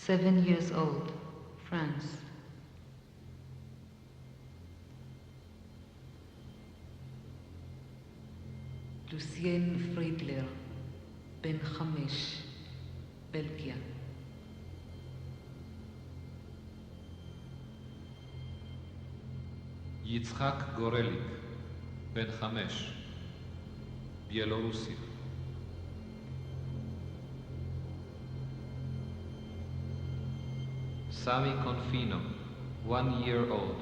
7 years old, France. לוסיין פרידלר, בן 5, בלגיה. יצחק גורליק, בן 5, בלרוסיה. Sami Confino, 1 year old,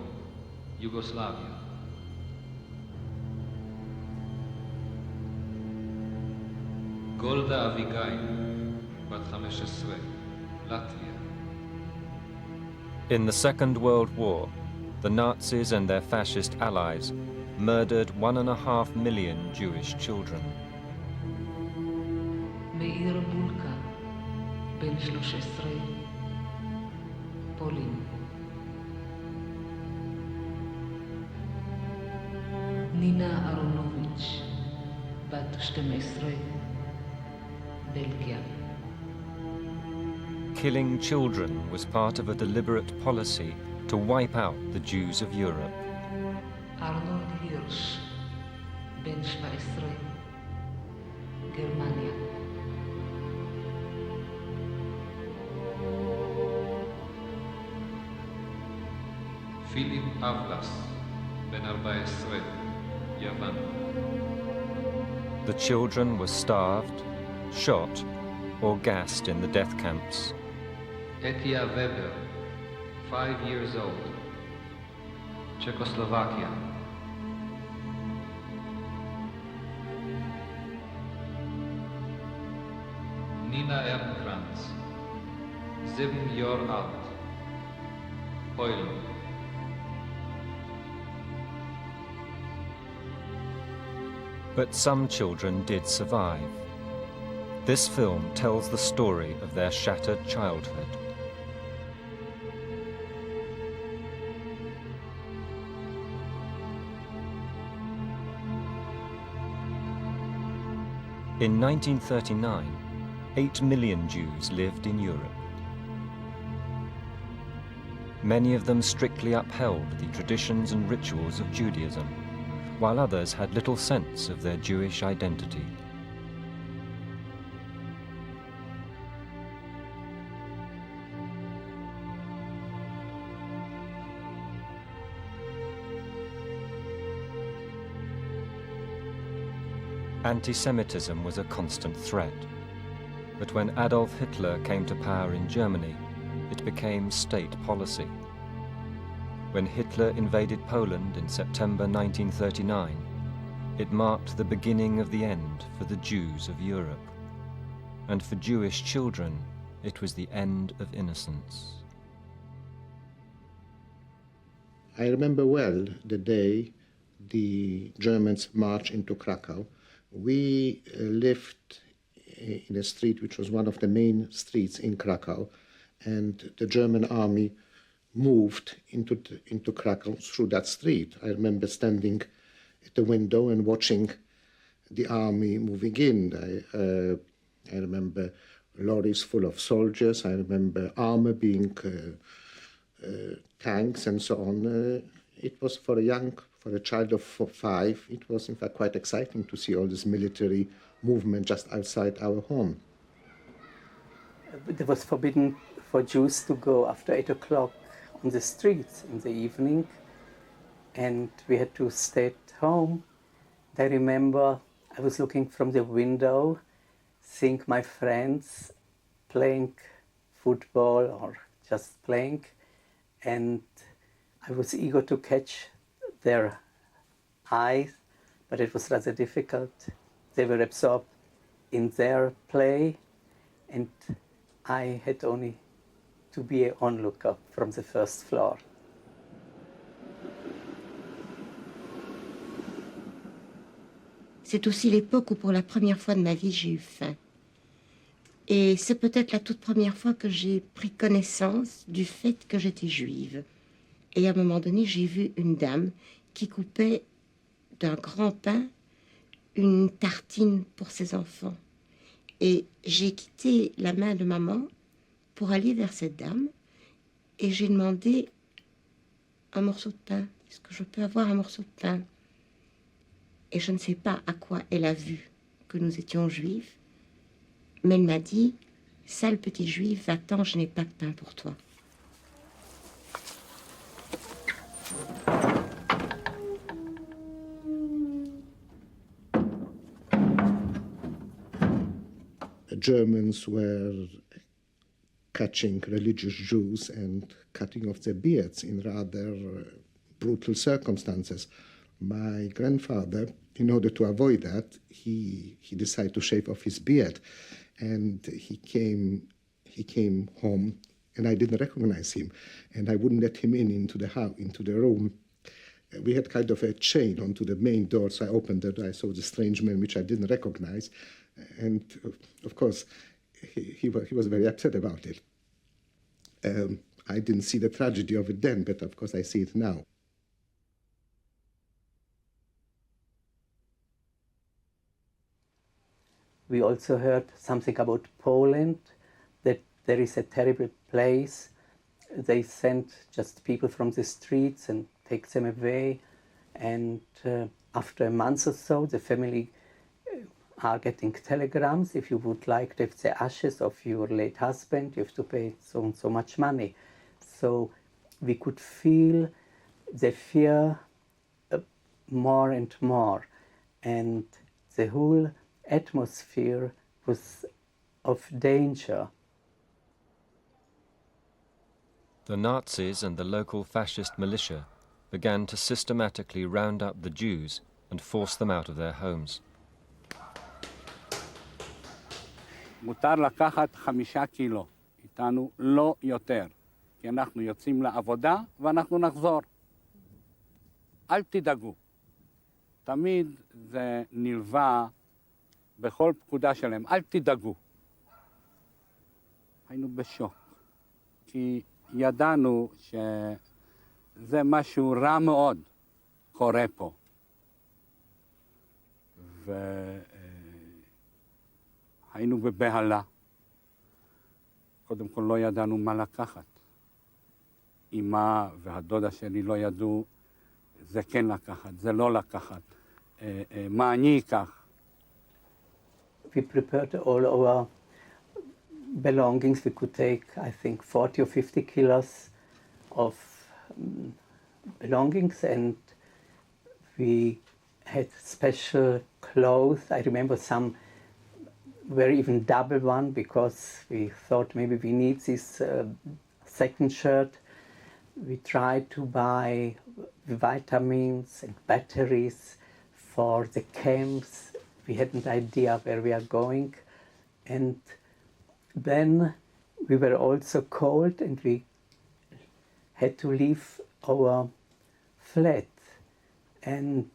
Yugoslavia. גולדה אביגיל, בת 15, לטביה. In the Second World War, the Nazis and their fascist allies murdered 1.5 million Jewish children. מאיר בולקה, בן 13, פולין. נינה אהרונוביץ', בת 12, בלגיה. Killing children was part of a deliberate policy to wipe out the Jews of Europe. ארנולד הירש, בן 17, גרמניה. פיליפ אבלס, בן 14, יוון. The children were starved, shot, or gassed in the death camps. אתיה ובר, 5 years old, Czechoslovakia. Nina Ehrenkrantz, 7 years old, Poland. But some children did survive. This film tells the story of their shattered childhood. In 1939, 8 million Jews lived in Europe. Many of them strictly upheld the traditions and rituals of Judaism, while others had little sense of their Jewish identity. Anti-Semitism was a constant threat, but when Adolf Hitler came to power in Germany, it became state policy. When Hitler invaded Poland in September 1939, it marked the beginning of the end for the Jews of Europe. And for Jewish children, it was the end of innocence. I remember well the day the Germans marched into Krakow. We lived in a street which was one of the main streets in Krakow, and the German army moved into Krakow through that street. I remember standing at the window and watching the army moving in. I remember lorries full of soldiers. I remember armor being tanks and so on. It was for a child of 5, it was in fact quite exciting to see all this military movement just outside our home. It was forbidden for Jews to go after 8 o'clock on the streets in the evening, and we had to stay at home. I remember I was looking from the window, seeing my friends playing football or just playing, and I was eager to catch their eyes, but it was rather difficult. They were absorbed in their play, and I had only to be an onlooker from the first floor. C'est aussi l'époque où pour la première fois de ma vie j'ai eu faim. Et c'est peut-être la toute première fois que j'ai pris connaissance du fait que j'étais juive. Et à un moment donné, j'ai vu une dame qui coupait d'un grand pain une tartine pour ses enfants. Et j'ai quitté la main de maman pour aller vers cette dame et j'ai demandé un morceau de pain. Est-ce que je peux avoir un morceau de pain? Et je ne sais pas à quoi elle a vu que nous étions juifs, mais elle m'a dit, sale petit juif, va-t'en, je n'ai pas de pain pour toi. The Germans were catching religious Jews and cutting off their beards in rather brutal circumstances. My grandfather, in order to avoid that, he decided to shave off his beard, and he came home, and I didn't recognize him, and I wouldn't let him into the house, into the room. We had kind of a chain onto the main door, so I opened it. I saw the strange man, which I didn't recognize, and of course, he was very upset about it. I didn't see the tragedy of it then, but of course I see it now. We also heard something about Poland, that there is a terrible place. They send just people from the streets and take them away. And after a month or so, the family are getting telegrams. If you would like to have the ashes of your late husband, you have to pay so and so much money. So we could feel the fear more and more. And the whole atmosphere was of danger. The Nazis and the local fascist militia began to systematically round up the Jews and force them out of their homes. מותר לקחת 5 קילו, איתנו לא יותר, כי אנחנו יוצאים לעבודה ואנחנו נחזור. אל תדאגו. תמיד זה נלווה בכל פקודה שלהם, אל תדאגו. היינו בשוק, כי ידענו שזה משהו רע מאוד קורה פה. היינו בבהלה. קודם כל לא ידענו מה לקחת. אמא והדודה שלי לא ידעו, זה כן לקחת, זה לא לקחת. מה אני אקח? We prepared all our belongings. We could take, I think, 40 or 50 kilos of belongings, and we had special clothes. I remember some were even double one because we thought maybe we need this second shirt. We tried to buy vitamins and batteries for the camps. We had an idea where we are going, and then we were also cold and we had to leave our flat. And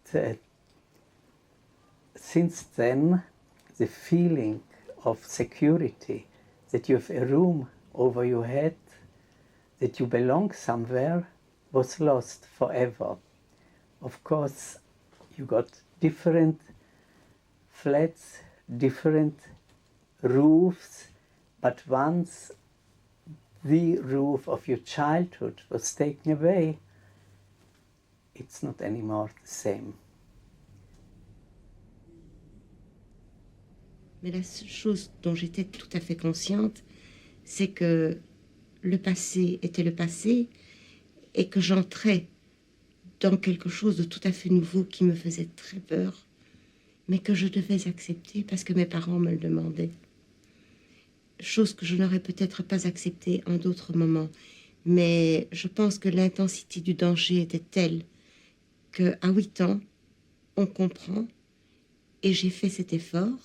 since then, the feeling of security, that you have a room over your head, that you belong somewhere, was lost forever. Of course, you got different flats, different roofs, but once the roof of your childhood was taken away, it's not anymore the same. Mais la seule chose dont j'étais tout à fait consciente, c'est que le passé était le passé et que j'entrais dans quelque chose de tout à fait nouveau qui me faisait très peur, mais que je devais accepter parce que mes parents me le demandaient. Chose que je n'aurais peut-être pas acceptée en d'autres moments. Mais je pense que l'intensité du danger était telle qu'à 8 ans, on comprend, et j'ai fait cet effort,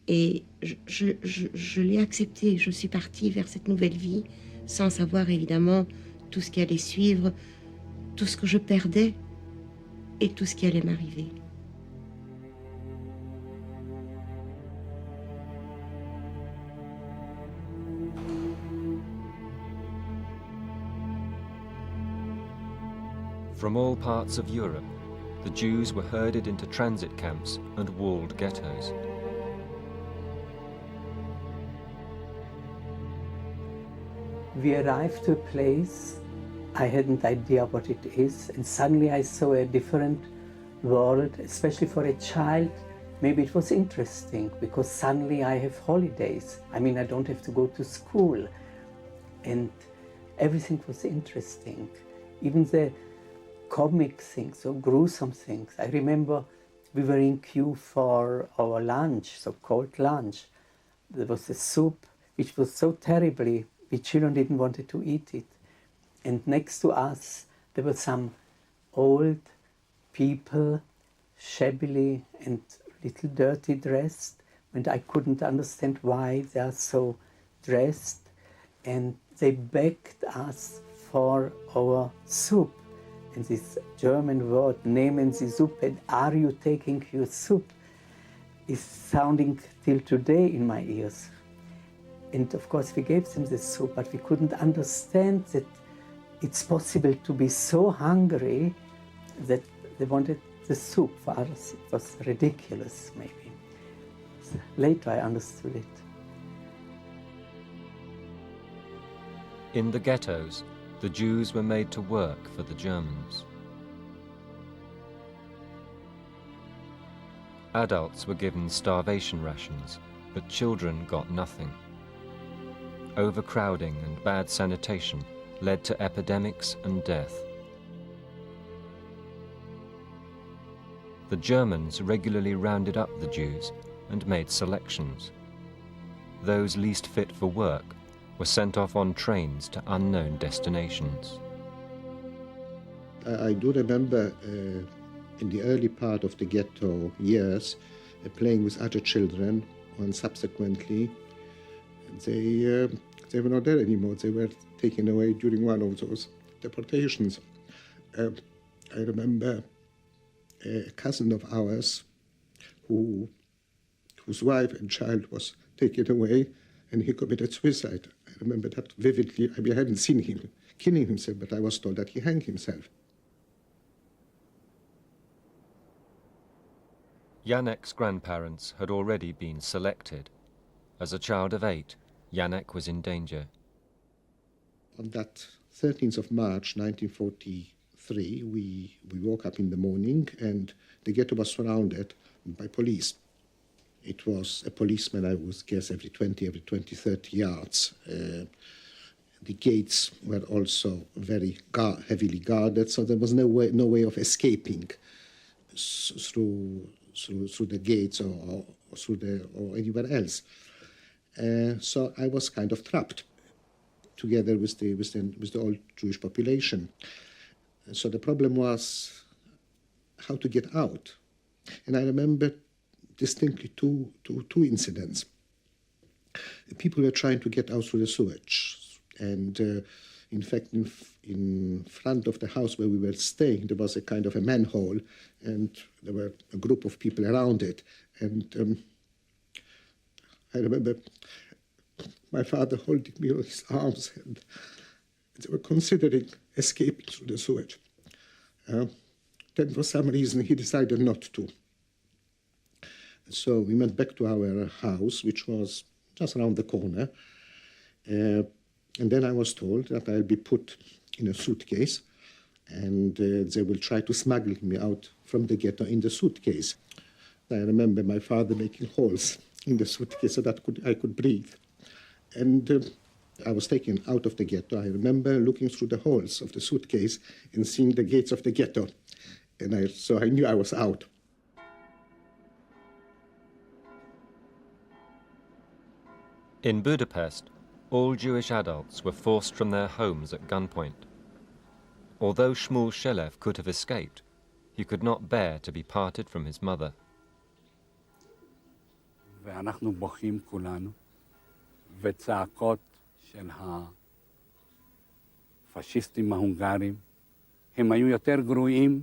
et je l'ai accepté. Je suis partie vers cette nouvelle vie, sans savoir évidemment tout ce qui allait suivre, tout ce que je perdais, et tout ce qui allait m'arriver. From all parts of Europe, the Jews were herded into transit camps and walled ghettos. We arrived to a place, I hadn't idea what it is, and suddenly I saw a different world, especially for a child. Maybe it was interesting because suddenly I have holidays. I mean, I don't have to go to school. And everything was interesting. Even the comic things or gruesome things. I remember we were in queue for our lunch, so-called lunch. There was a soup which was so terribly, we children didn't want to eat it. And next to us, there were some old people, shabbily and little dirty dressed, and I couldn't understand why they are so dressed. And they begged us for our soup. And this German word, nehmen Sie Suppe, are you taking your soup, is sounding till today in my ears. And of course we gave them the soup, but we couldn't understand that it's possible to be so hungry that they wanted the soup. For us it was ridiculous, maybe. So later I understood it. In the ghettos, the Jews were made to work for the Germans. Adults were given starvation rations, but children got nothing. Overcrowding and bad sanitation led to epidemics and death. The Germans regularly rounded up the Jews and made selections. Those least fit for work were sent off on trains to unknown destinations. I do remember in the early part of the ghetto years playing with other children, and subsequently they were not there anymore. They were taken away during one of those deportations. I remember a cousin of ours whose wife and child was taken away, and he committed suicide. I remember that vividly. I mean, I haven't seen him killing himself, but I was told that he hanged himself. Janek's grandparents had already been selected. As a child of 8, Janek was in danger. On that 13th of March 1943, we woke up in the morning and the ghetto was surrounded by police. It was a policeman, I would guess, every 20, 30 yards. The gates were also very heavily guarded, so there was no way of escaping through the gates or anywhere else. So I was kind of trapped together with the old Jewish population. So the problem was how to get out. And I remember distinctly two incidents. People were trying to get out through the sewage. And in fact, in front of the house where we were staying, there was a kind of a manhole, and there were a group of people around it. And I remember my father holding me on his arms, and they were considering escaping through the sewage. Then for some reason he decided not to. So we went back to our house, which was just around the corner. And then I was told that I'll be put in a suitcase, and they will try to smuggle me out from the ghetto in the suitcase. I remember my father making holes in the suitcase so that I could breathe. And I was taken out of the ghetto. I remember looking through the holes of the suitcase and seeing the gates of the ghetto. And so I knew I was out. In Budapest, all Jewish adults were forced from their homes at gunpoint. Although Shmuel Shelev could have escaped, he could not bear to be parted from his mother. ואנחנו בוכים כולנו, וצעקות של הפשיסטים ההונגרים, הם היו יותר גרועים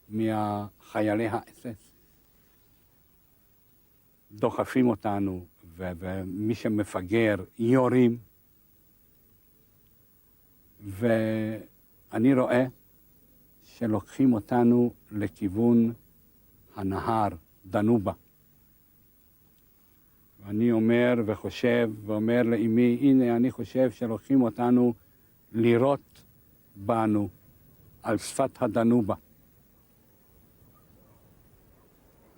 מחיילי האס-אס. דוחפים אותנו, ומי שמפגר יורים. ואני רואה שלוקחים אותנו לכיוון הנהר דנובה. ואני אומר וחושב ואומר לאמי, הנה אני חושב שלוקחים אותנו לירות בנו על שפת הדנובה.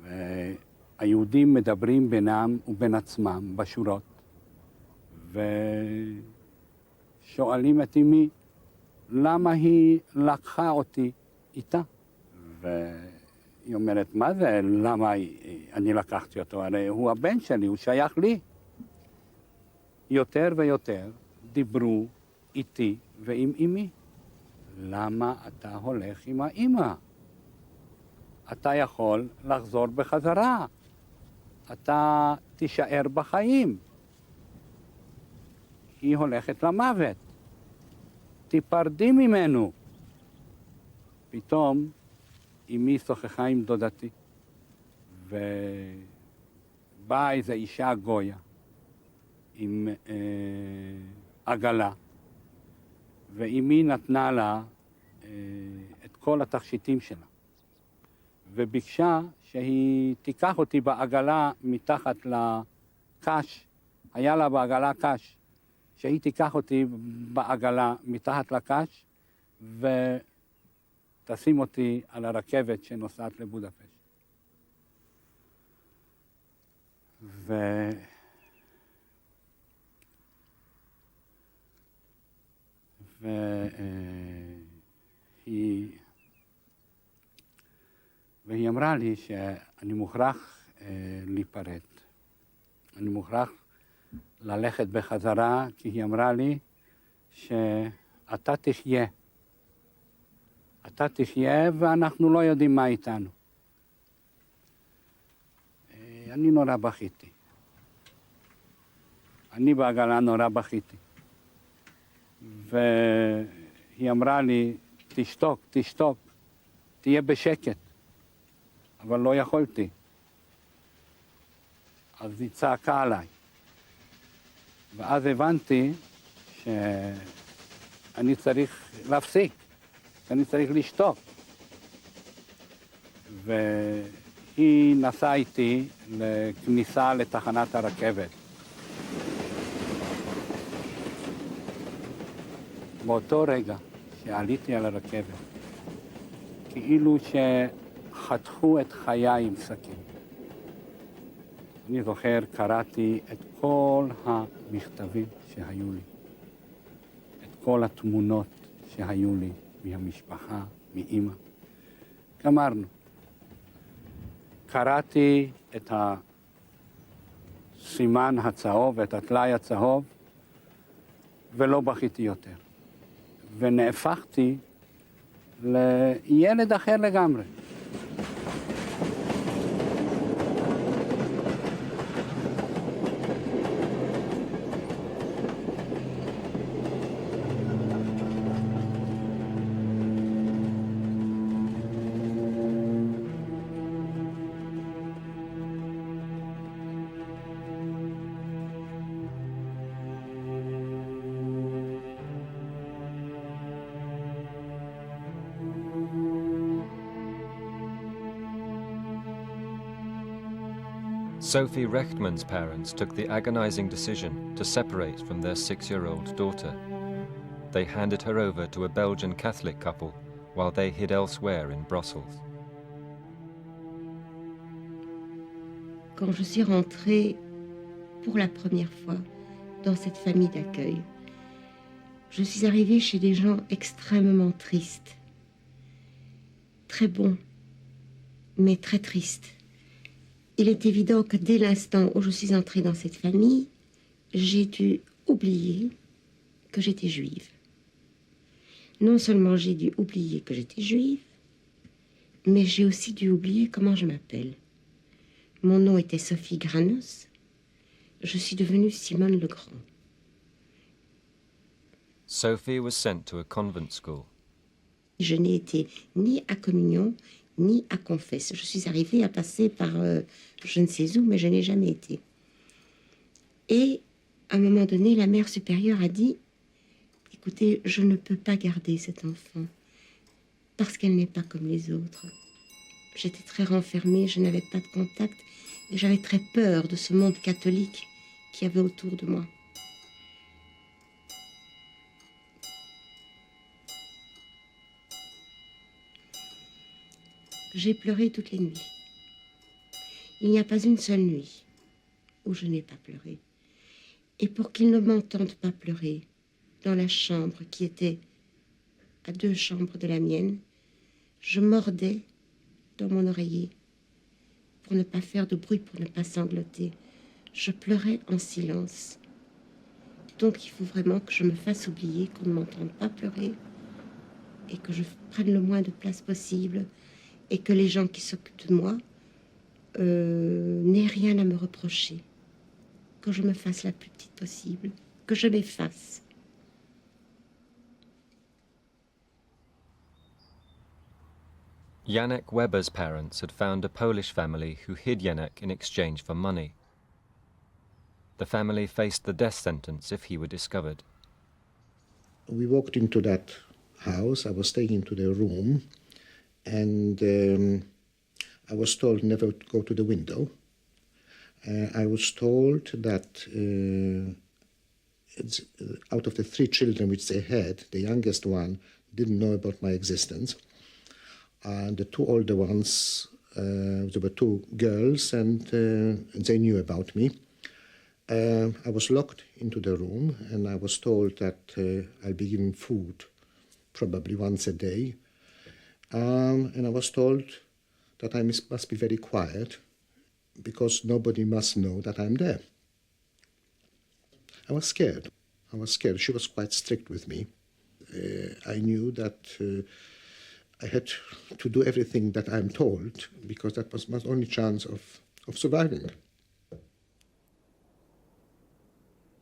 והיהודים מדברים בינם ובין עצמם בשורות, ושואלים את אמי למה היא לקחה אותי איתה. והיא אומרת, מה זה, למה אני לקחתי אותו? הרי הוא הבן שלי, הוא שייך לי. יותר ויותר דיברו איתי ועם אמי. למה אתה הולך עם האמא? אתה יכול לחזור בחזרה. אתה תישאר בחיים. היא הולכת למוות. תיפרדי ממנו. פתאום אמי שוחחה עם דודתי, ובאה איזו אישה גויה עם עגלה, ואמי נתנה לה את כל התכשיטים שלה, וביקשה שהיא תיקח אותי בעגלה מתחת לקש, היה לה בעגלה קש, שהיא תיקח אותי בעגלה מתחת לקש, תשים אותי על הרכבת שנוסעת לבודפשט. והיא אמרה לי שאני מוכרח להיפרד. אני מוכרח ללכת בחזרה, כי היא אמרה לי שאתה תחיה. אתה תחיה ואנחנו לא יודעים מה איתנו. אני נורא בכיתי. אני בעגלה נורא בכיתי. והיא אמרה לי, תשתוק, תשתוק, תהיה בשקט. אבל לא יכולתי. אז היא צעקה עליי. ואז הבנתי שאני צריך להפסיק. אני צריך לשתוק. והיא נסעה איתי לכניסה לתחנת הרכבת. באותו רגע שעליתי על הרכבת, כאילו שחתכו את חיי עם סכין. אני זוכר, קראתי את כל המכתבים שהיו לי, את כל התמונות שהיו לי, מהמשפחה, מאמא. גמרנו. קראתי את הסימן הצהוב, את הטלאי הצהוב, ולא בכיתי יותר. ונהפכתי לילד אחר לגמרי. Sophie Rechtman's parents took the agonizing decision to separate from their 6-year-old daughter. They handed her over to a Belgian Catholic couple while they hid elsewhere in Brussels. Quand je suis rentrée pour la première fois dans cette famille d'accueil, je suis arrivée chez des gens extrêmement tristes, très bons, mais très tristes. Il est évident que dès l'instant où je suis entrée dans cette famille, j'ai dû oublier que j'étais juive. Non seulement j'ai dû oublier que j'étais juive, mais j'ai aussi dû oublier comment je m'appelle. Mon nom était Sophie Granos. Je suis devenue Simone Legrand. Sophie was sent to a convent school. Je n'ai été ni à communion, ni à confesse. Je suis arrivée à passer par je ne sais où, mais je n'ai jamais été. Et à un moment donné, la mère supérieure a dit « Écoutez, je ne peux pas garder cet enfant parce qu'elle n'est pas comme les autres. » J'étais très renfermée, je n'avais pas de contact. Et j'avais très peur de ce monde catholique qu'il y avait autour de moi. J'ai pleuré toutes les nuits. Il n'y a pas une seule nuit où je n'ai pas pleuré. Et pour qu'ils ne m'entendent pas pleurer, dans la chambre qui était à 2 chambres de la mienne, je mordais dans mon oreiller pour ne pas faire de bruit, pour ne pas sangloter. Je pleurais en silence. Donc il faut vraiment que je me fasse oublier, qu'on ne m'entende pas pleurer et que je prenne le moins de place possible et que les gens qui s'occupent de moi n'aient rien à me reprocher. Que je me fasse la plus petite possible, que je m'efface. Janek Weber's parents had found a Polish family who hid Janek in exchange for money. The family faced the death sentence if he were discovered. We walked into that house. I was taken to the room, and I was told never to go to the window. I was told that out of the 3 children which they had, the youngest one didn't know about my existence. And the 2 older ones, there were 2 girls, and they knew about me. I was locked into the room, and I was told that I'll be given food probably once a day. And I was told that I must be very quiet because nobody must know that I'm there. I was scared. She was quite strict with me. I knew that I had to do everything that I'm told because that was my only chance of surviving.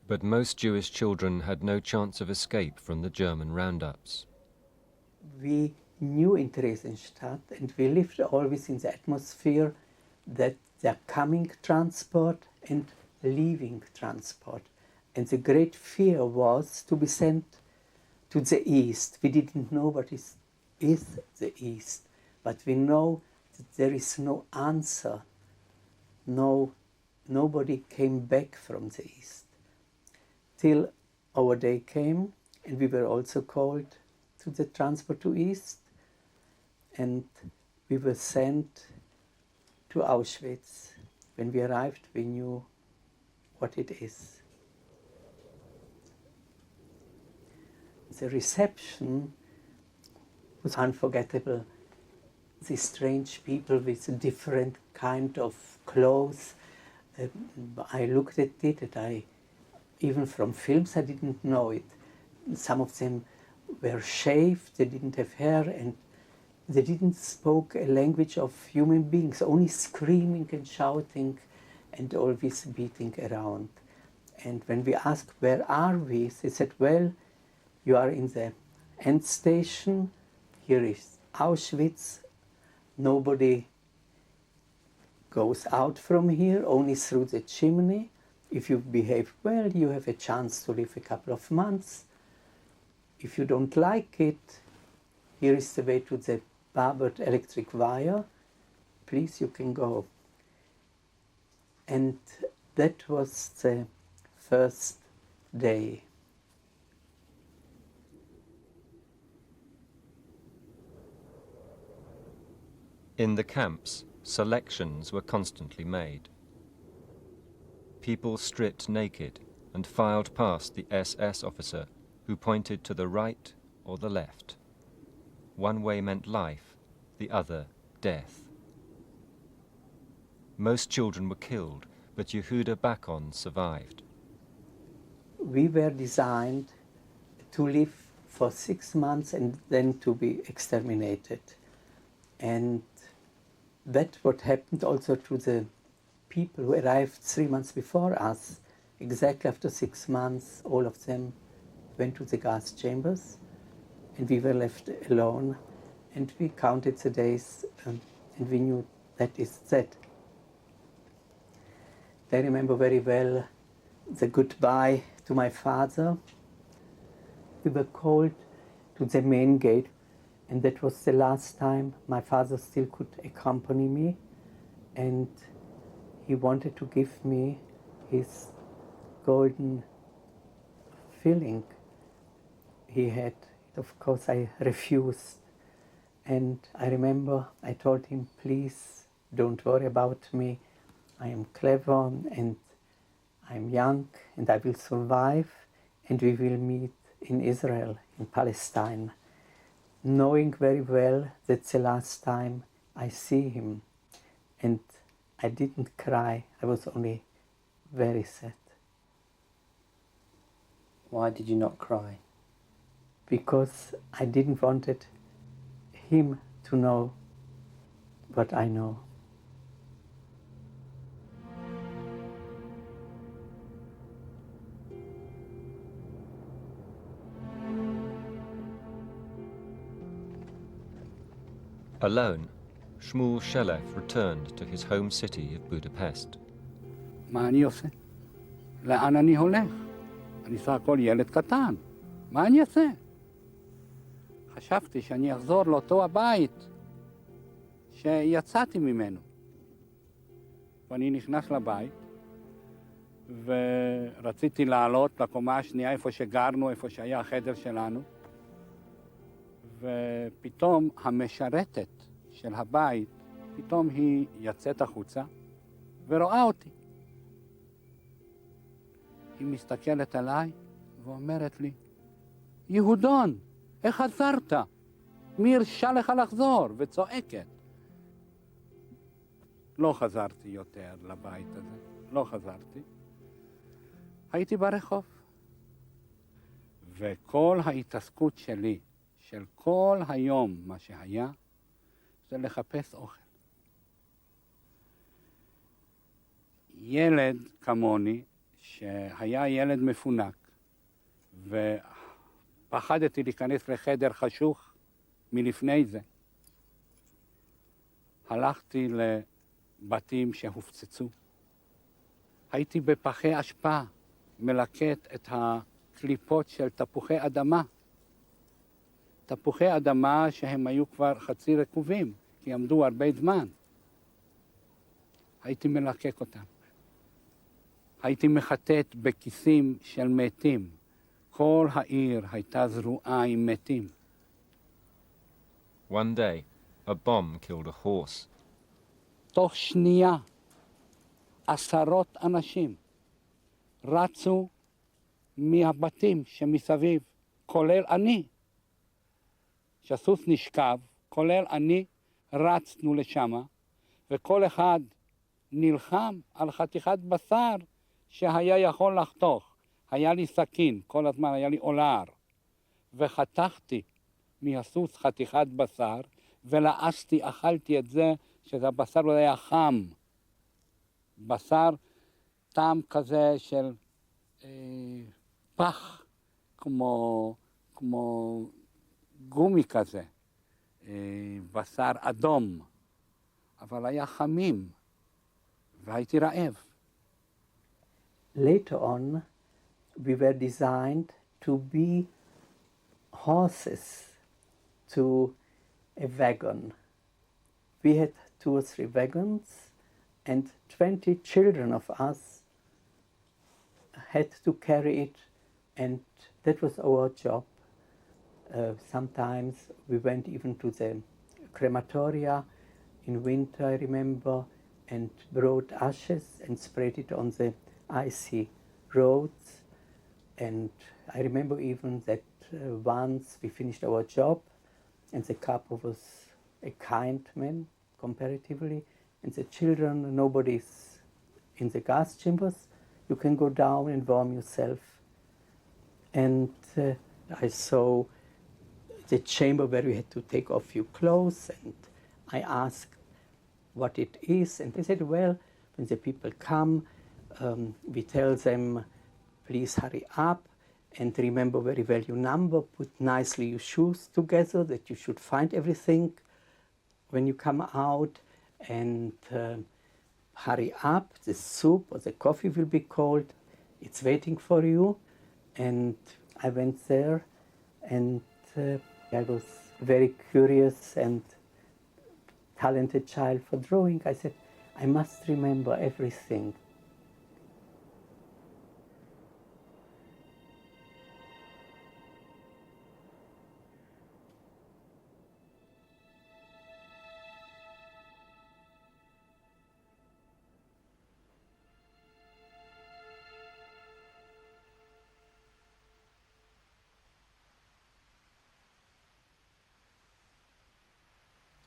But most Jewish children had no chance of escape from the German roundups. We knew in Theresienstadt, and we lived always in the atmosphere that there coming transport and leaving transport. And the great fear was to be sent to the east. We didn't know what is the east, but we know that there is no answer. Nobody came back from the east. Till our day came, and we were also called to the transport to east, and we were sent to Auschwitz. When we arrived, we knew what it is. The reception was unforgettable. These strange people with different kind of clothes. I looked at it, and even from films I didn't know it. Some of them were shaved, they didn't have hair, and they didn't speak a language of human beings, only screaming and shouting and always beating around. And when we asked, where are we? They said, well, you are in the end station. Here is Auschwitz. Nobody goes out from here, only through the chimney. If you behave well, you have a chance to live a couple of months. If you don't like it, here is the way to the barbed electric wire. Please, you can go. And that was the first day. In the camps, selections were constantly made. People stripped naked and filed past the SS officer who pointed to the right or the left. One way meant life, the other death. Most children were killed, but Yehuda Bakon survived. We were designed to live for 6 months and then to be exterminated. And that's what happened also to the people who arrived 3 months before us. Exactly after 6 months, all of them went to the gas chambers, and we were left alone. And we counted the days, and we knew that is that. I remember very well the goodbye to my father. We were called to the main gate, and that was the last time my father still could accompany me. And he wanted to give me his golden filling. He had, of course, I refused. And I remember I told him, please don't worry about me. I am clever and I'm young and I will survive and we will meet in Israel, in Palestine, knowing very well that's the last time I see him. And I didn't cry, I was only very sad. Why did you not cry? Because I didn't want him to know what I know. Alone, Shmuel Shelef returned to his home city of Budapest. מה אני עושה? לאן אני הולך? אני סך הכל ילד קטן. מה אני אעשה? חשבתי שאני אחזור לאותו הבית שיצאתי ממנו. ואני נכנס לבית, ורציתי לעלות לקומה השנייה, איפה שגרנו, איפה שהיה החדר שלנו, ופתאום המשרתת של הבית, פתאום היא יצאת החוצה ורואה אותי. היא מסתכלת עליי ואומרת לי, יהודון, איך חזרת? מי הרשה לך לחזור? וצועקת. לא חזרתי יותר לבית הזה, לא חזרתי. הייתי ברחוב. וכל ההתעסקות שלי, של כל היום מה שהיה, זה לחפש אוכל. ילד כמוני, שהיה ילד מפונק, ופחדתי להיכנס לחדר חשוך מלפני זה. הלכתי לבתים שהופצצו. הייתי בפחי אשפה, מלקט את הקליפות של תפוחי אדמה. תפוחי אדמה שהם היו כבר חצי רקובים, כי עמדו הרבה זמן. הייתי מלקק אותם. הייתי מחטט בכיסים של מתים. כל העיר הייתה זרועה עם מתים. One day, a bomb killed a horse. תוך שנייה, 10 אנשים רצו מהבתים שמסביב, כולל אני. שהסוס נשכב, כולל אני, רצנו לשם, וכל אחד נלחם על חתיכת בשר שהיה יכול לחתוך. היה לי סכין, כל הזמן היה לי אולר, וחתכתי מהסוס חתיכת בשר, ולעסתי, אכלתי את זה, שזה הבשר היה חם. בשר טעם כזה של פח, כמו גומי כזה, בשר אדום, אבל היה חמים, והייתי רעב. Later on, we were designed to be horses to a wagon. We had 2 or 3 wagons, and 20 children of us had to carry it, and that was our job. Sometimes we went even to the crematoria in winter, I remember, and brought ashes and spread it on the icy roads. And I remember even that once we finished our job, and the couple was a kind man, comparatively, and the children, nobody's in the gas chambers, you can go down and warm yourself. And I saw the chamber where we had to take off your clothes, and I asked what it is, and they said, well, when the people come, we tell them, please hurry up, and remember very well your number, put nicely your shoes together, that you should find everything when you come out, and hurry up, the soup or the coffee will be cold, it's waiting for you. And I went there, and I was very curious and talented child for drawing. I said, I must remember everything.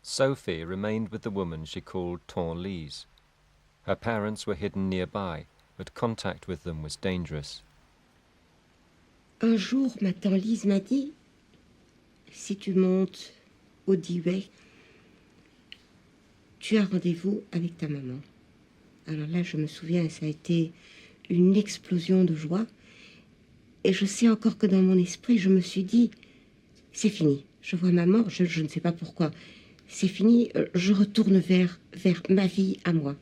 Sophie remained with the woman she called Tanlise. Her parents were hidden nearby, but contact with them was dangerous. Un jour, ma tante Lise m'a dit, si tu montes au Diwé, tu as rendez-vous avec ta maman. Alors là, je me souviens, ça a été une explosion de joie. Et je sais encore que dans mon esprit, je me suis dit, c'est fini. Je vois maman, je ne sais pas pourquoi. C'est fini, je retourne vers ma vie à moi.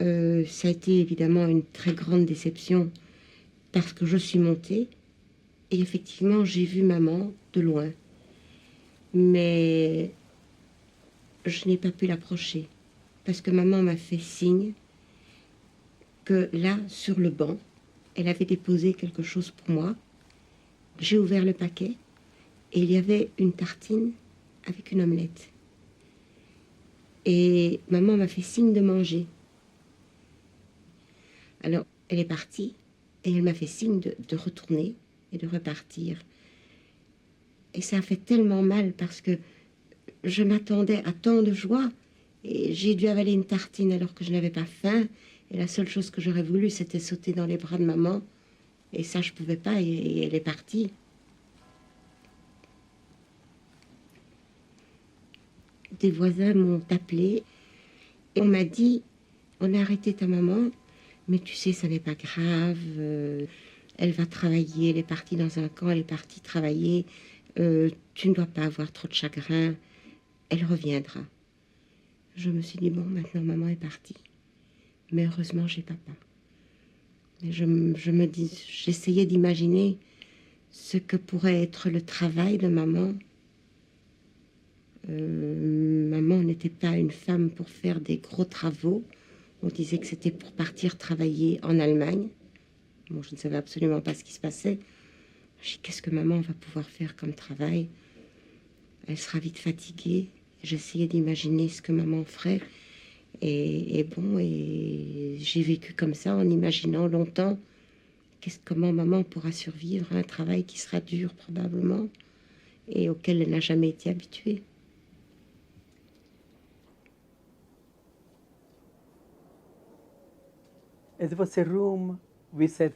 Ça a été évidemment une très grande déception parce que je suis montée et effectivement j'ai vu maman de loin. Mais je n'ai pas pu l'approcher parce que maman m'a fait signe que là, sur le banc, elle avait déposé quelque chose pour moi. J'ai ouvert le paquet et il y avait une tartine avec une omelette. Et maman m'a fait signe de manger. Alors, elle est partie et elle m'a fait signe de retourner et de repartir. Et ça a fait tellement mal parce que je m'attendais à tant de joie et j'ai dû avaler une tartine alors que je n'avais pas faim. Et la seule chose que j'aurais voulu, c'était sauter dans les bras de maman. Et ça, je ne pouvais pas et elle est partie. Des voisins m'ont appelé et on m'a dit, on a arrêté ta maman, mais tu sais, ça n'est pas grave, elle va travailler, elle est partie dans un camp, elle est partie travailler, tu ne dois pas avoir trop de chagrin, elle reviendra. Je me suis dit, bon, maintenant maman est partie, mais heureusement j'ai papa. Et j'essayais d'imaginer ce que pourrait être le travail de maman. Maman n'était pas une femme pour faire des gros travaux. On disait que c'était pour partir travailler en Allemagne. Bon, je ne savais absolument pas ce qui se passait. Je dis, qu'est-ce que maman va pouvoir faire comme travail? Elle sera vite fatiguée. J'essayais d'imaginer ce que maman ferait. Et j'ai vécu comme ça en imaginant longtemps comment maman pourra survivre à un travail qui sera dur probablement et auquel elle n'a jamais été habituée. There was a room with a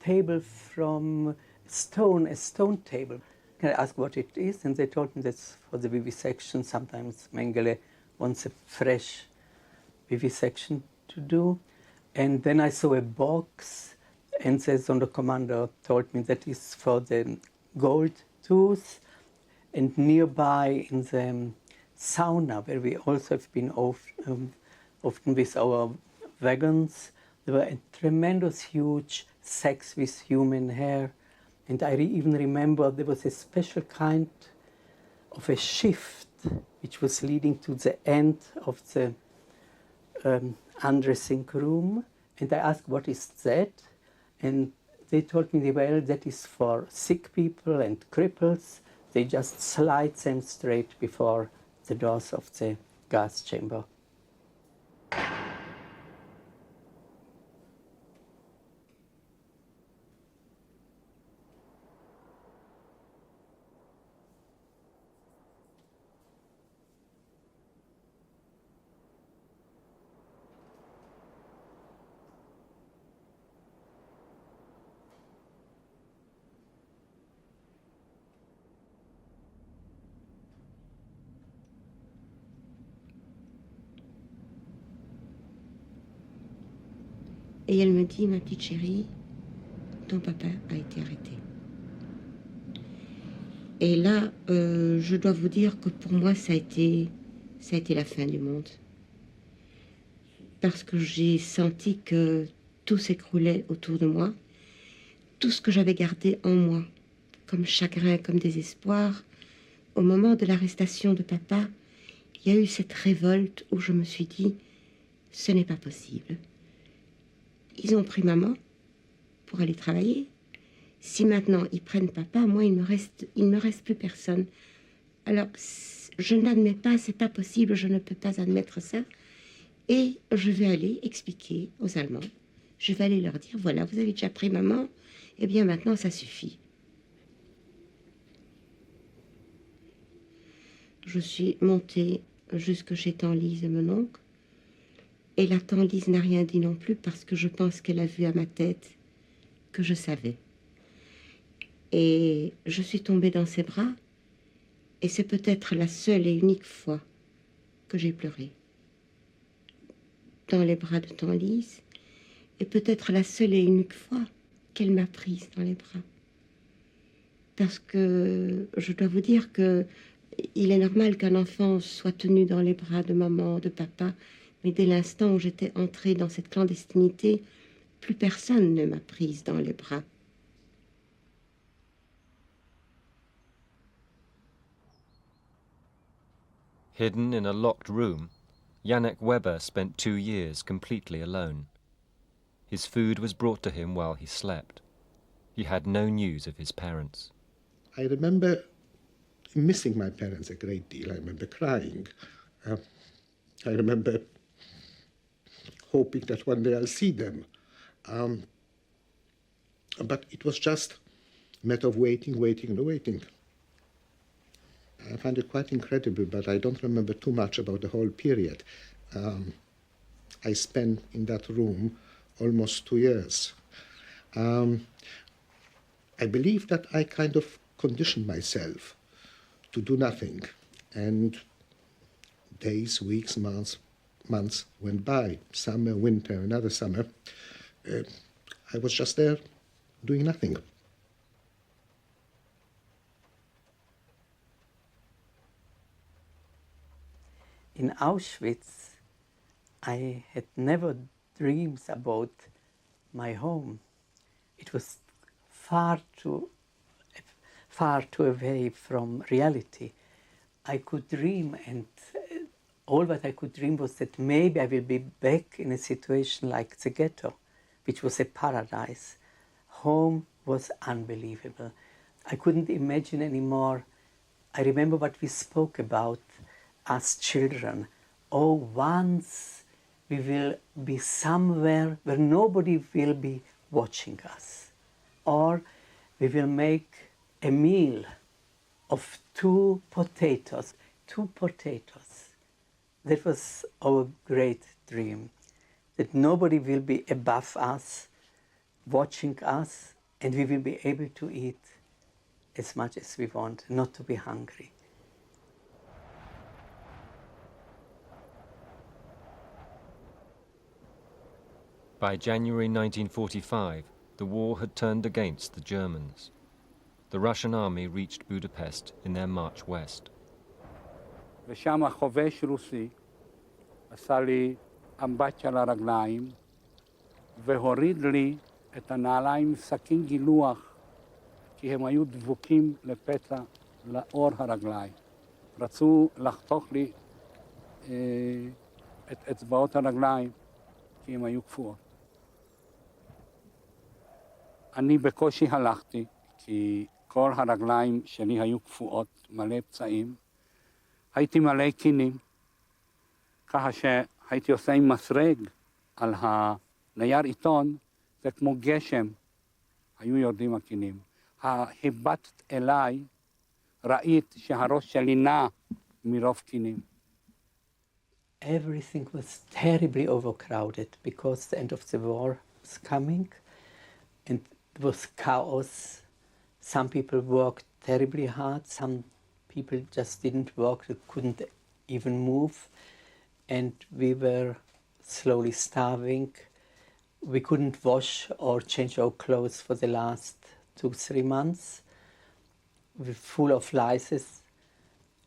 table from stone, a stone table. Can I ask what it is? And they told me that's for the vivisection. Sometimes Mengele wants a fresh vivisection to do. And then I saw a box, and the commander told me that is for the gold tooth. And nearby in the sauna, where we also have been often with our wagons, there were a tremendous huge sacks with human hair. And I even remember there was a special kind of a shift which was leading to the end of the undressing room. And I asked, what is that? And they told me, well, that is for sick people and cripples. They just slide them straight before the doors of the gas chamber. Et elle me dit, ma petite chérie, ton papa a été arrêté. Et là, je dois vous dire que pour moi, ça a été la fin du monde. Parce que j'ai senti que tout s'écroulait autour de moi. Tout ce que j'avais gardé en moi, comme chagrin, comme désespoir. Au moment de l'arrestation de papa, il y a eu cette révolte où je me suis dit, ce n'est pas possible. Ils ont pris maman pour aller travailler. Si maintenant ils prennent papa, moi il me reste plus personne. Alors je n'admets pas, c'est pas possible, je ne peux pas admettre ça. Et je vais aller expliquer aux Allemands. Je vais aller leur dire, voilà, vous avez déjà pris maman, eh bien maintenant ça suffit. Je suis montée jusque chez Tanlise et mon oncle. Et la Tanlise n'a rien dit non plus parce que je pense qu'elle a vu à ma tête que je savais. Et je suis tombée dans ses bras et c'est peut-être la seule et unique fois que j'ai pleuré. Dans les bras de Tanlise et peut-être la seule et unique fois qu'elle m'a prise dans les bras. Parce que je dois vous dire que il est normal qu'un enfant soit tenu dans les bras de maman, de papa, mais dès l'instant où j'étais entrée dans cette clandestinité, plus personne ne m'a prise dans les bras. Hidden in a locked room, Janek Weber spent 2 years completely alone. His food was brought to him while he slept. He had no news of his parents. I remember missing my parents a great deal. I remember crying. I remember hoping that one day I'll see them. But it was just a matter of waiting and waiting. I find it quite incredible, but I don't remember too much about the whole period. I spent in that room almost 2 years. I believe that I kind of conditioned myself to do nothing. And days, weeks, months went by. Summer, winter, another summer. I was just there doing nothing. In Auschwitz, I had never dreams about my home. It was far too away from reality. I could dream, and all what I could dream was that maybe I will be back in a situation like the ghetto, which was a paradise. Home was unbelievable. I couldn't imagine anymore. I remember what we spoke about as children. Oh, once we will be somewhere where nobody will be watching us. Or we will make a meal of 2 potatoes. 2 potatoes. That was our great dream. That nobody will be above us, watching us, and we will be able to eat as much as we want, not to be hungry. By January 1945, the war had turned against the Germans. The Russian army reached Budapest in their march west. ושם חובש רוסי עשה לי אמבטיה לרגליים והוריד לי את הנעליים עם סכין גילוח כי הם היו דבוקים לפצע לאור הרגליים. רצו לחתוך לי את אצבעות הרגליים כי הם היו קפואות. אני בקושי הלכתי כי כל הרגליים שלי היו קפואות, מלא פצעים. הייתי מלא קינים, ככה שהייתי עושה עם מסרג על הנייר עיתון, זה כמו גשם, היו יורדים הקינים. הבטת אליי, ראית שהראש שלי נע מרוב קינים. Everything was terribly overcrowded because the end of the war was coming and it was chaos. Some people worked terribly hard, some people just didn't work, they couldn't even move, and we were slowly starving. We couldn't wash or change our clothes for the last 2-3 months. We were full of lices,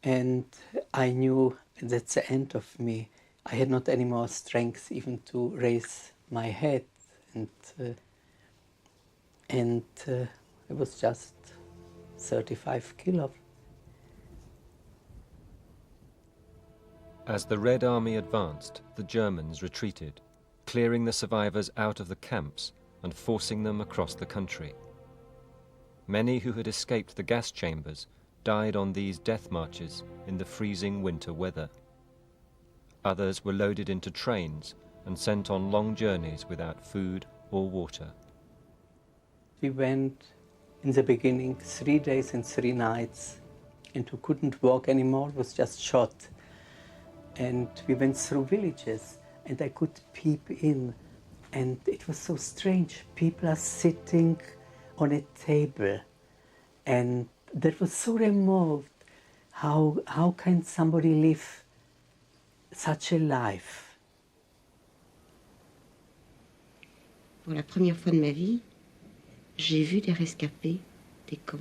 and I knew that's the end of me. I had not any more strength even to raise my head, and I was just 35 kilos. As the Red Army advanced, the Germans retreated, clearing the survivors out of the camps and forcing them across the country. Many who had escaped the gas chambers died on these death marches in the freezing winter weather. Others were loaded into trains and sent on long journeys without food or water. We went in the beginning 3 days and 3 nights, and we couldn't walk anymore, it was just shot. And we went through villages, and I could peep in, and it was so strange. People are sitting on a table, and that was so removed. How can somebody live such a life? Pour la première fois de ma vie, j'ai vu des rescapés des camps.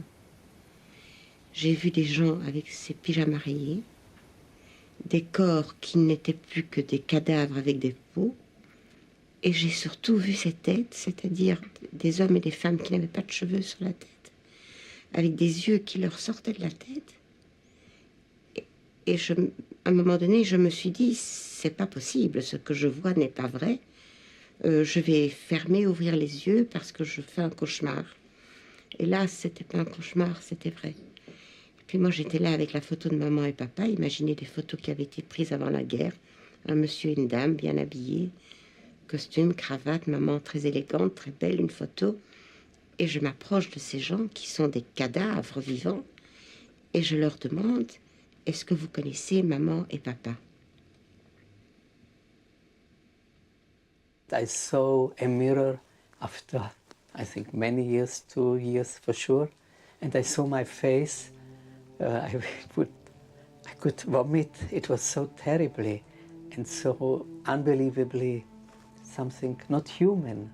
J'ai vu des gens avec ces pyjamas rayés, des corps qui n'étaient plus que des cadavres avec des peaux, et j'ai surtout vu ces têtes, c'est-à-dire des hommes et des femmes qui n'avaient pas de cheveux sur la tête, avec des yeux qui leur sortaient de la tête. Et à un moment donné, je me suis dit, c'est pas possible, ce que je vois n'est pas vrai. Je vais fermer, ouvrir les yeux parce que je fais un cauchemar. Et là, c'était pas un cauchemar, c'était vrai. Et puis moi, j'étais là avec la photo de maman et papa. Imaginez des photos qui avaient été prises avant la guerre. Un monsieur et une dame bien habillés, costume, cravate, maman très élégante, très belle, une photo. Et je m'approche de ces gens qui sont des cadavres vivants. Et je leur demande, est-ce que vous connaissez maman et papa? I saw a mirror after, I think, many years, 2 years for sure, and I saw my face. I could vomit. It was so terribly and so unbelievably something not human.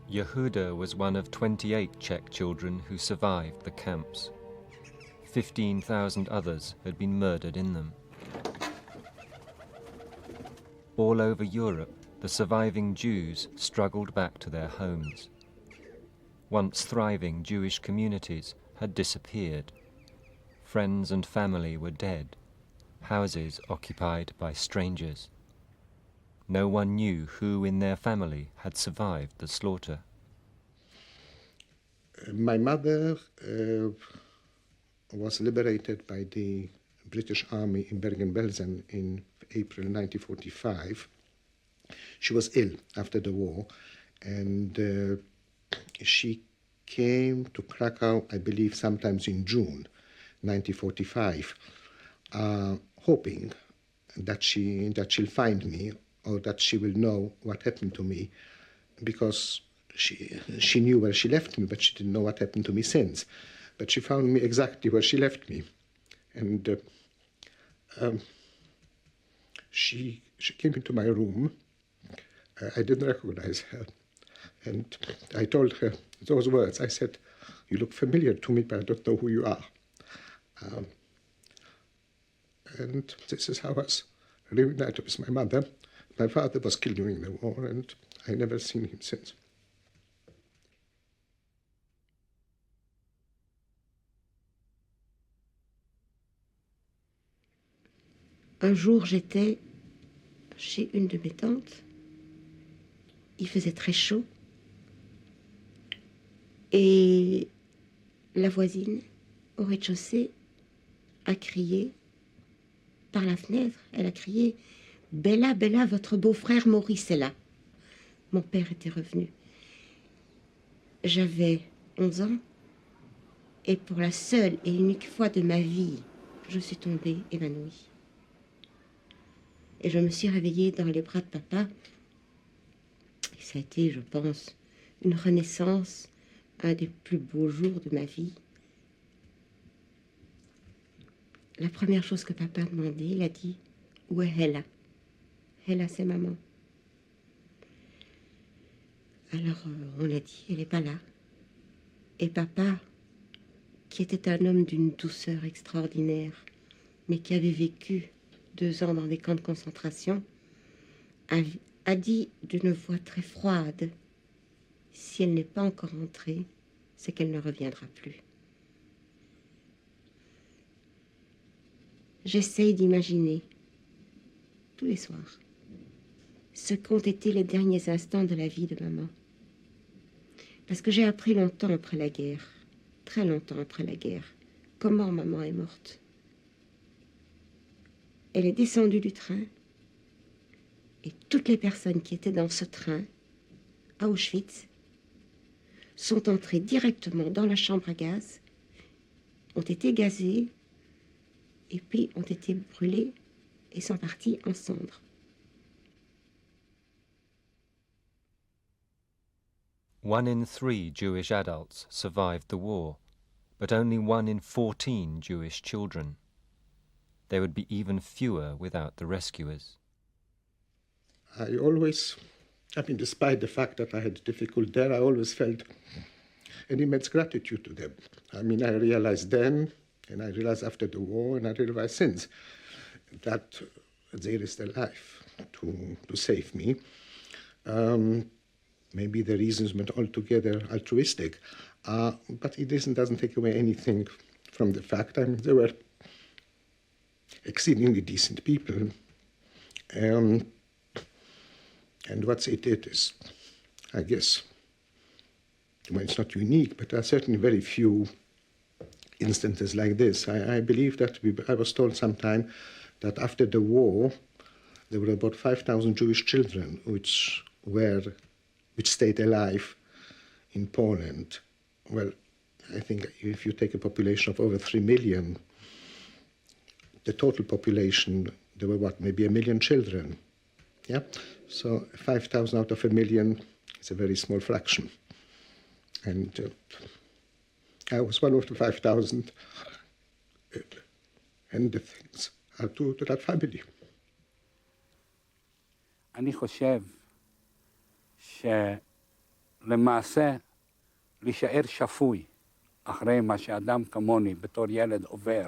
Yehuda was one of 28 Czech children who survived the camps. 15,000 others had been murdered in them. All over Europe, the surviving Jews struggled back to their homes. Once thriving Jewish communities had disappeared. Friends and family were dead, houses occupied by strangers. No one knew who in their family had survived the slaughter. My mother was liberated by the British Army in Bergen-Belsen in April 1945. She was ill after the war, and she came to Krakow, I believe, sometimes in June 1945, hoping that she'll find me or that she will know what happened to me, because she knew where she left me, but she didn't know what happened to me since. But she found me exactly where she left me, and she came into my room. I didn't recognize her, and I told her those words. I said, "You look familiar to me, but I don't know who you are." And this is how I was reunited with my mother. My father was killed during the war, and I never seen him since. Un jour, j'étais chez une de mes tantes. Il faisait très chaud. Et la voisine, au rez-de-chaussée, a crié par la fenêtre. Elle a crié « Bella, Bella, votre beau-frère Maurice est là ». Mon père était revenu. J'avais 11 ans. Et pour la seule et unique fois de ma vie, je suis tombée évanouie. Et je me suis réveillée dans les bras de papa. Et ça a été, je pense, une renaissance, un des plus beaux jours de ma vie. La première chose que papa a demandé, il a dit « Où est Hella ?» Hella, c'est maman. Alors, on a dit « Elle n'est pas là ». Et papa, qui était un homme d'une douceur extraordinaire, mais qui avait vécu 2 ans dans des camps de concentration, a dit d'une voix très froide, si elle n'est pas encore rentrée, c'est qu'elle ne reviendra plus. j'essaye d'imaginer, tous les soirs, ce qu'ont été les derniers instants de la vie de maman. Parce que j'ai appris longtemps après la guerre, très longtemps après la guerre, comment maman est morte. Elle est descendue du train et toutes les personnes qui étaient dans ce train, à Auschwitz, sont entrées directement dans la chambre à gaz, ont été gazées et puis ont été brûlées et sont parties en cendres. One in 3 Jewish adults survived the war, but only 1 in 14 Jewish children. There would be even fewer without the rescuers. I always, despite the fact that I had difficult there, I always felt an immense gratitude to them. I realized then, and I realized after the war, and I realized since, that there is the life to save me. Maybe the reasons weren't altogether altruistic, but it doesn't take away anything from the fact they were exceedingly decent people. And what they did is, I guess, well, it's not unique, but there are certainly very few instances like this. I believe that I was told sometime that after the war, there were about 5,000 Jewish children which stayed alive in Poland. Well, I think if you take a population of over 3 million, the total population, there were maybe 1 million children. Yeah? So 5,000 out of 1 million is a very small fraction. And I was one of the 5,000, and the things are to that family. אני חושב שלמעשה להישאר שפוי אחרי מה שאדם כמוני בתור ילד עובר,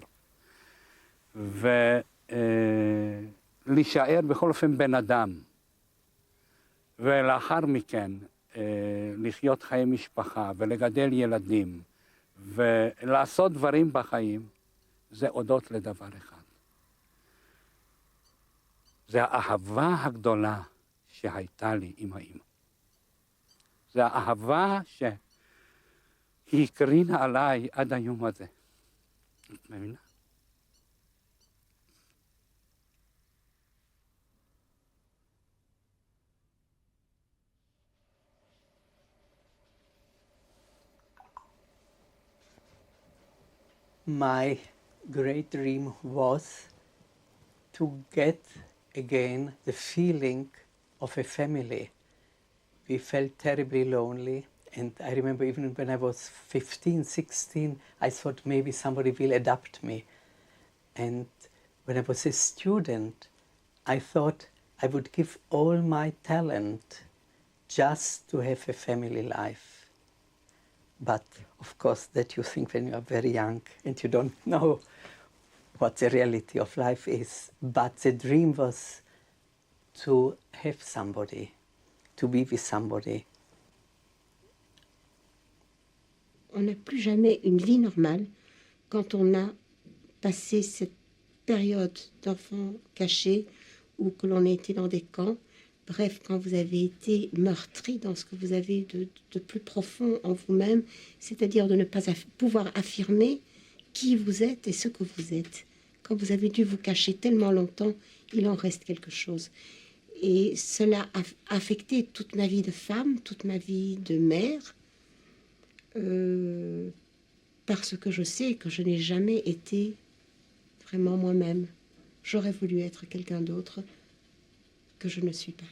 ולהישאר בכל אופן בן אדם, ולאחר מכן לחיות חיי משפחה ולגדל ילדים ולעשות דברים בחיים, זה הודות לדבר אחד. זה האהבה הגדולה שהייתה לי עם האמא. זה האהבה שהיא הקרינה עליי עד היום הזה. את מבינה? My great dream was to get again the feeling of a family. We felt terribly lonely, and I remember even when I was 15, 16, I thought maybe somebody will adopt me. And when I was a student, I thought I would give all my talent just to have a family life. But of course, that you think when you are very young and you don't know what the reality of life is. But the dream was to have somebody, to be with somebody. On n'a plus jamais une vie normale quand on a passé cette période d'enfants cachés ou que l'on a été dans des camps. Bref, quand vous avez été meurtri dans ce que vous avez de plus profond en vous-même, c'est-à-dire de ne pas pouvoir affirmer qui vous êtes et ce que vous êtes. Quand vous avez dû vous cacher tellement longtemps, il en reste quelque chose. Et cela a affecté toute ma vie de femme, toute ma vie de mère, parce que je sais que je n'ai jamais été vraiment moi-même. J'aurais voulu être quelqu'un d'autre que je ne suis pas.